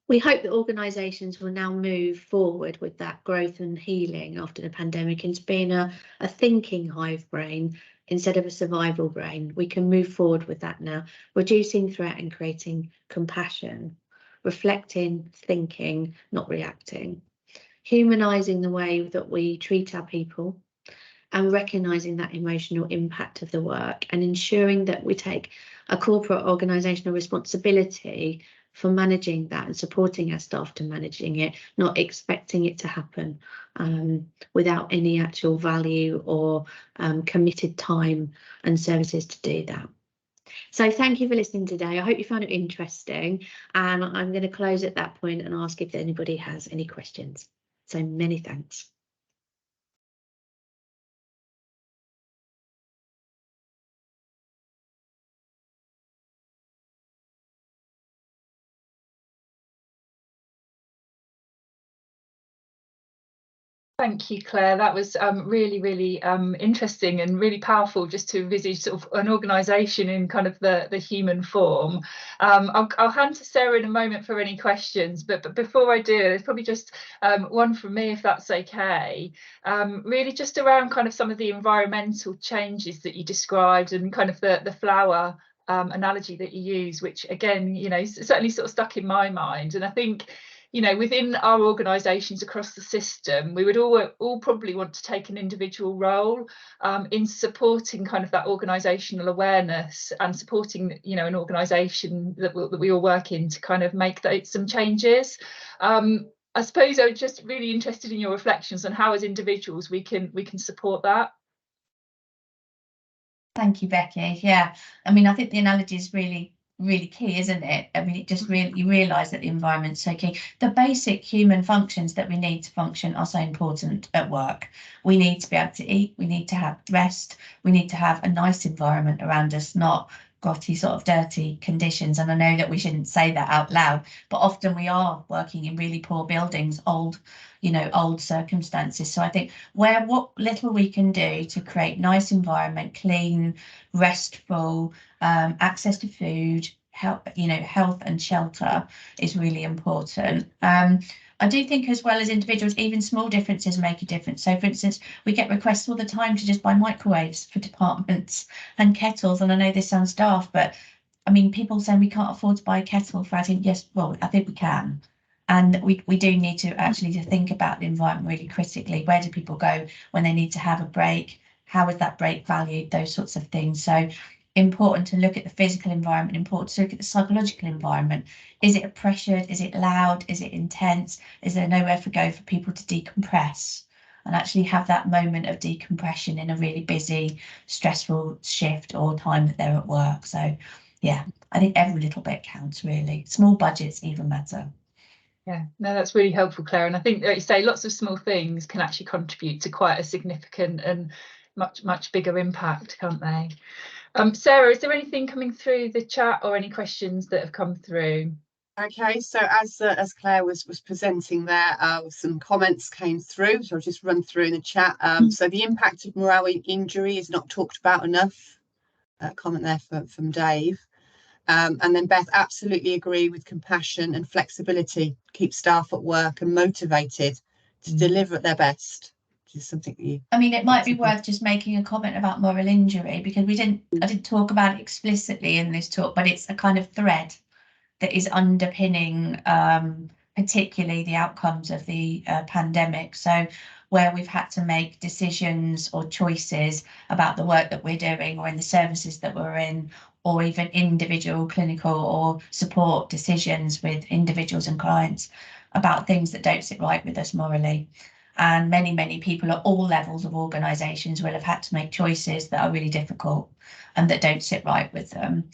We hope that organisations will now move forward with that growth and healing after the pandemic into being a thinking hive brain instead of a survival brain. We can move forward with that now, reducing threat and creating compassion, reflecting, thinking, not reacting, humanising the way that we treat our people, and recognising that emotional impact of the work, and ensuring that we take a corporate organisational responsibility for managing that and supporting our staff to managing it, not expecting it to happen without any actual value or committed time and services to do that. So thank you for listening today. I hope you found it interesting, and I'm going to close at that point and ask if anybody has any questions. So many thanks. Thank you, Claire. That was really, really interesting and really powerful, just to envisage sort of an organisation in kind of the human form. I'll hand to Sarah in a moment for any questions, but before I do, there's probably just one from me, if that's okay. Really just around kind of some of the environmental changes that you described, and kind of the flower analogy that you use, which again, certainly sort of stuck in my mind. And I think, within our organisations across the system, we would all probably want to take an individual role in supporting kind of that organisational awareness, and supporting, an organisation that we all work in to kind of make some changes. I suppose I was just really interested in your reflections on how, as individuals, we can support that. Thank you, Becky. Yeah, I mean, I think the analogy is really key, isn't it? I mean, it just you realise that the environment's so key. The basic human functions that we need to function are so important at work. We need to be able to eat, we need to have rest, we need to have a nice environment around us, not grotty, sort of dirty conditions. And I know that we shouldn't say that out loud, but often we are working in really poor buildings, old circumstances. So I think what little we can do to create nice environment, clean, restful, access to food, health and shelter is really important. I do think, as well as individuals, even small differences make a difference. So, for instance, we get requests all the time to just buy microwaves for departments and kettles. And I know this sounds daft, but I mean, people saying we can't afford to buy a kettle for adding. Yes, well, I think we can. And we do need to actually think about the environment really critically. Where do people go when they need to have a break? How is that break valued? Those sorts of things. So important to look at the physical environment, important to look at the psychological environment. Is it pressured? Is it loud? Is it intense? Is there nowhere for go for people to decompress and actually have that moment of decompression in a really busy, stressful shift or time that they're at work? So yeah, I think every little bit counts, really. Small budgets even matter. Yeah, no, that's really helpful, Claire. And I think, like you say, lots of small things can actually contribute to quite a significant and much bigger impact, can't they? Sarah, is there anything coming through the chat or any questions that have come through? Okay, so as Claire was presenting there, some comments came through, so I'll just run through in the chat. So the impact of morale in injury is not talked about enough. Comment there from Dave. And then Beth, absolutely agree with compassion and flexibility. Keep staff at work and motivated to deliver at their best. Which is something that you... I mean, it might be worth just making a comment about moral injury, because I didn't talk about it explicitly in this talk, but it's a kind of thread that is underpinning particularly the outcomes of the pandemic. So where we've had to make decisions or choices about the work that we're doing or in the services that we're in, or even individual clinical or support decisions with individuals and clients about things that don't sit right with us morally. And many people at all levels of organisations will have had to make choices that are really difficult and that don't sit right with them.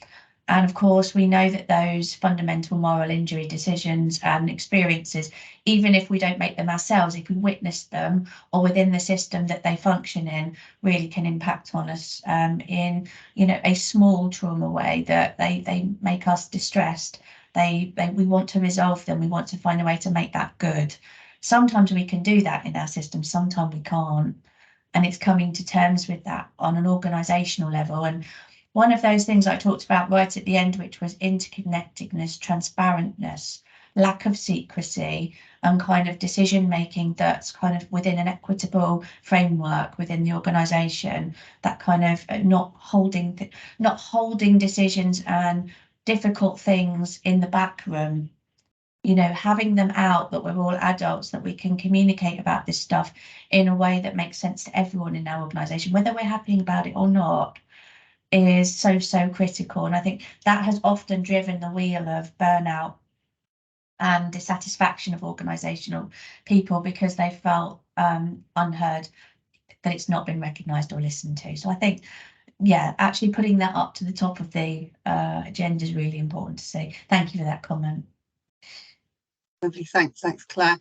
And of course, we know that those fundamental moral injury decisions and experiences, even if we don't make them ourselves, if we witness them or within the system that they function in, really can impact on us in, a small trauma way, that they make us distressed. We want to resolve them. We want to find a way to make that good. Sometimes we can do that in our system, sometimes we can't. And it's coming to terms with that on an organisational level. And one of those things I talked about right at the end, which was interconnectedness, transparentness, lack of secrecy, and kind of decision making that's kind of within an equitable framework within the organisation, that kind of not holding decisions and difficult things in the back room. Having them out, that we're all adults, that we can communicate about this stuff in a way that makes sense to everyone in our organisation, whether we're happy about it or not, is so critical. And I think that has often driven the wheel of burnout and dissatisfaction of organisational people, because they felt unheard, that it's not been recognised or listened to. So I think, yeah, actually putting that up to the top of the agenda is really important to see. Thank you for that comment. Lovely, thanks Claire.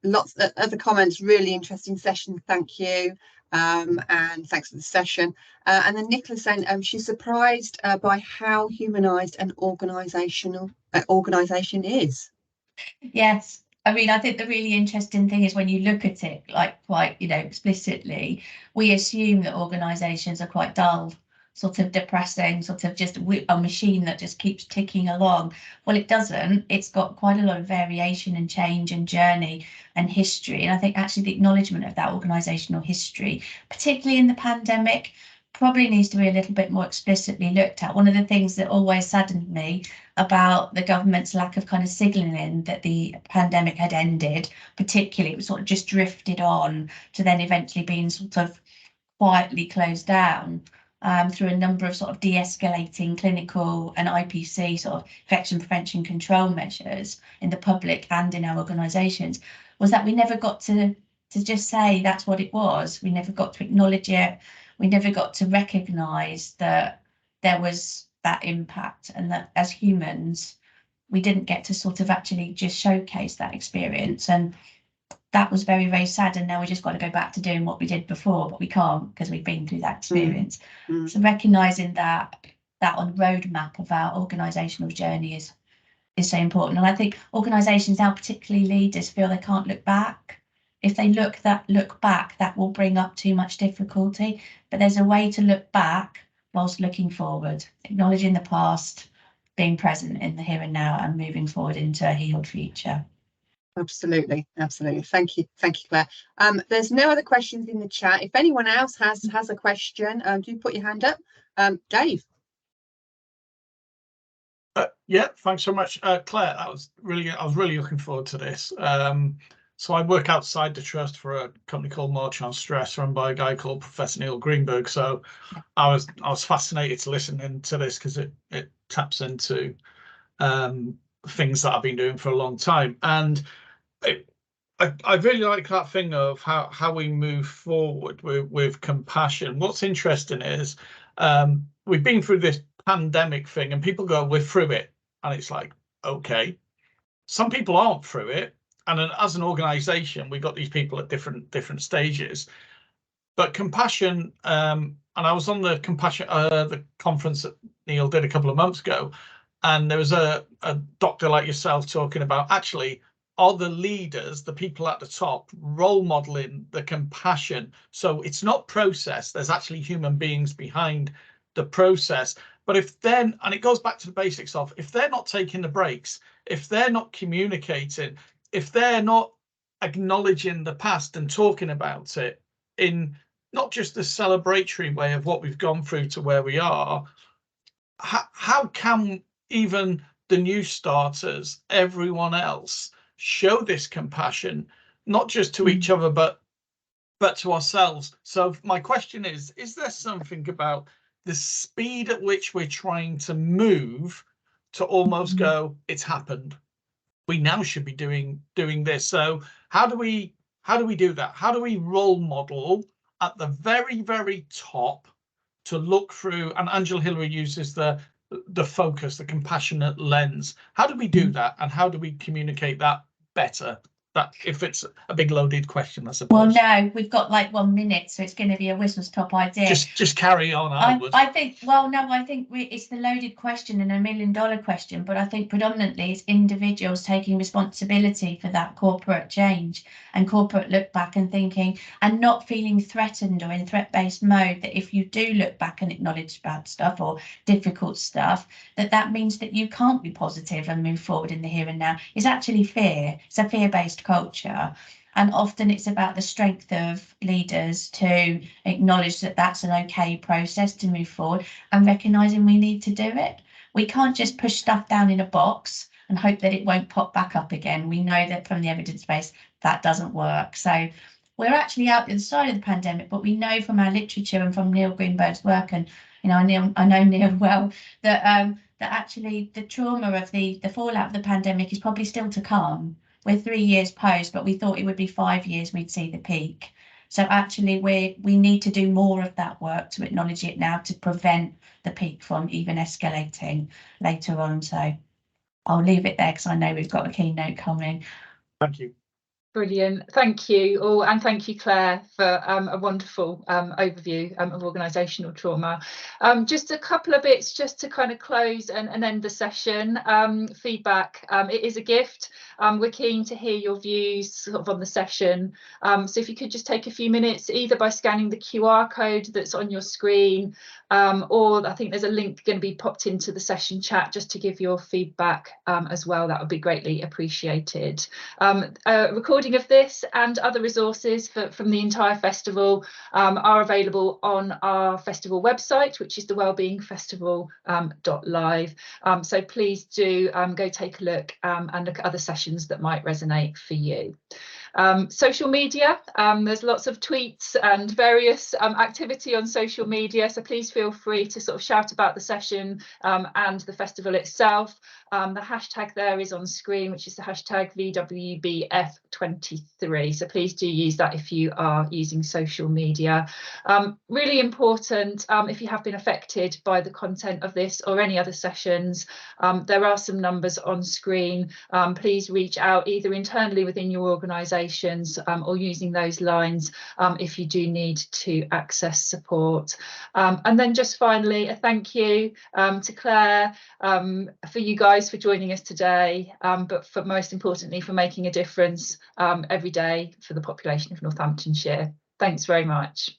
Lots of other comments, really interesting session, thank you. And thanks for the session. And then Nicola saying she's surprised by how humanised an organisation is. Yes, I mean, I think the really interesting thing is when you look at it like quite, explicitly, we assume that organisations are quite dull, sort of depressing, sort of just a machine that just keeps ticking along. Well, it doesn't. It's got quite a lot of variation and change and journey and history. And I think actually the acknowledgement of that organisational history, particularly in the pandemic, probably needs to be a little bit more explicitly looked at. One of the things that always saddened me about the government's lack of kind of signalling that the pandemic had ended, particularly, it was sort of just drifted on to then eventually being sort of quietly closed down through a number of sort of de-escalating clinical and IPC sort of infection prevention control measures in the public and in our organisations, was that we never got to just say that's what it was. We never got to acknowledge it. We never got to recognise that there was that impact, and that as humans, we didn't get to sort of actually just showcase that experience. And that was very, very sad. And now we just got to go back to doing what we did before, but we can't because we've been through that experience. So recognising that on the roadmap of our organisational journey is so important. And I think organisations now, particularly leaders, feel they can't look back. If they look back, that will bring up too much difficulty. But there's a way to look back whilst looking forward, acknowledging the past being present in the here and now and moving forward into a healed future. Absolutely, absolutely. Thank you, Claire. There's no other questions in the chat. If anyone else has a question, do put your hand up. Dave. Yeah, thanks so much, Claire. I was really looking forward to this. So I work outside the trust for a company called March on Stress, run by a guy called Professor Neil Greenberg. So I was fascinated to listen into this because it taps into things that I've been doing for a long time, and I really like that thing of how we move forward with compassion. What's interesting is we've been through this pandemic thing, and people go, "We're through it," and it's like, okay. Some people aren't through it, and as an organisation, we got these people at different stages. But compassion, and I was on the compassion the conference that Neil did a couple of months ago, and there was a doctor like yourself talking about, actually, are the leaders, the people at the top, role modeling the compassion? So it's not process, there's actually human beings behind the process. But if then, and it goes back to the basics of, if they're not taking the breaks, if they're not communicating, if they're not acknowledging the past and talking about it in not just the celebratory way of what we've gone through to where we are, how can even the new starters, everyone else, show this compassion, not just to each other, but to ourselves? So my question is there something about the speed at which we're trying to move to almost go, it's happened, we now should be doing this? So how do we do that? How do we role model at the very top to look through? And Angela Hillary uses the focus, the compassionate lens. How do we do that, and how do we communicate that better? That, if it's a big loaded question, I suppose. Well, no, we've got like 1 minute, so it's going to be a whistle stop idea. Just carry on. I think it's the loaded question and $1 million question, but I think predominantly it's individuals taking responsibility for that corporate change and corporate look back and thinking, and not feeling threatened or in threat-based mode, that if you do look back and acknowledge bad stuff or difficult stuff, that means that you can't be positive and move forward in the here and now. It's actually fear. It's a fear-based culture, and often it's about the strength of leaders to acknowledge that that's an okay process to move forward, and recognizing we need to do it. We can't just push stuff down in a box and hope that it won't pop back up again. We know that from the evidence base that doesn't work. So we're actually out the other side of the pandemic, but we know from our literature and from Neil Greenberg's work, and I know Neil well, that actually the trauma of the fallout of the pandemic is probably still to come. We're 3 years post, but we thought it would be 5 years we'd see the peak. So actually we need to do more of that work to acknowledge it now, to prevent the peak from even escalating later on. So I'll leave it there because I know we've got a keynote coming. Thank you. Brilliant. Thank you all, and thank you, Claire, for a wonderful overview of organisational trauma. Just a couple of bits just to kind of close and end the session. Feedback, it is a gift. We're keen to hear your views sort of on the session. So if you could just take a few minutes, either by scanning the QR code that's on your screen, or I think there's a link going to be popped into the session chat just to give your feedback as well. That would be greatly appreciated. Recording of this and other resources from the entire festival are available on our festival website, which is the wellbeingfestival.live. So please do go take a look and look at other sessions that might resonate for you. Social media, there's lots of tweets and various activity on social media, so please feel free to sort of shout about the session and the festival itself. The hashtag there is on screen, which is the hashtag VWBF23, so please do use that if you are using social media. Really important, if you have been affected by the content of this or any other sessions, there are some numbers on screen. Please reach out either internally within your organisations or using those lines if you do need to access support. And then just finally, a thank you to Claire, for you guys for joining us today, but for most importantly for making a difference every day for the population of Northamptonshire. Thanks very much.